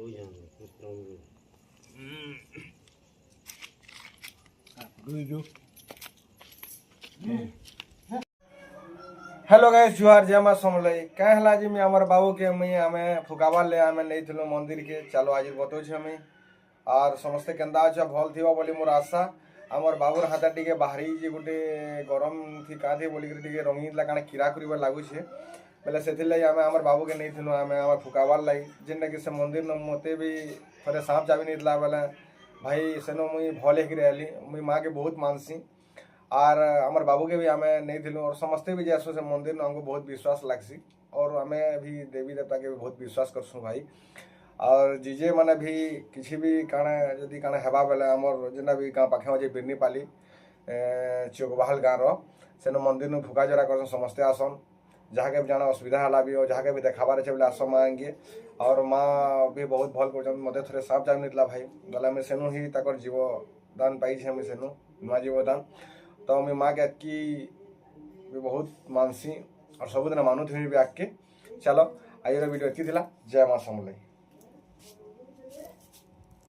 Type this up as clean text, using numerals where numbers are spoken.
Hello guys, जुहार जय मां समलई। क्या हला जी मैं हमर बाबू के मुई आमे फुकाबार ले आमे नहीं थिलु मंदिर के। चलो आज बतौछ हमें और समस्ते केंदा अच्छा भल थिबा बोली मोर आशा। हमर बाबूर हाथ टिके बाहरी जे गुटे गरम थी का थी बोली टिके रंगीन ला काना किरा करिबा लागुछे बेले सेथिर लाई आमे हमर बाबू के नहीं थिलु आमे हमर फुकाबार लाई जेनटा कि से मंदिर न मते भी थरे सांप जाबी नहीं दिला बेले भाई सेनो मुई भल हेकि रहली। मुई माँ के बहुत मानसी और हमार बाबू के भी आमे नहीं थिलु और समस्ते भी जैसो से मंदिर न हमको बहुत विश्वास लागसी और आमे भी देवी देवता के भी बहुत विश्वास करसु भाई। और जीजे मैंने भी किसी भी काणे जदि काणे हेबा बेले हमर जेना भी गाँ पाखे अच्छे बिरनी पाली चौकबाहल गाँव सेन मंदिर में फुका जरा कर समस्ते आसन जहाँ के भी जाना असुविधा है भी और जहाँ के भी देखाबार अच्छे बोले आस माँ आएंगे। और माँ भी बहुत भल कर मत थे सांप जाम नहीं भाई बोले मुझे सेनु ही तक जीवदान पाई सेनु नुआ जीवदान तो मुझे माँ के अटकी भी बहुत मानसी और सबुदिन मानुथी भी आगे। चलो आज वीडियो एति जय माँ समलई।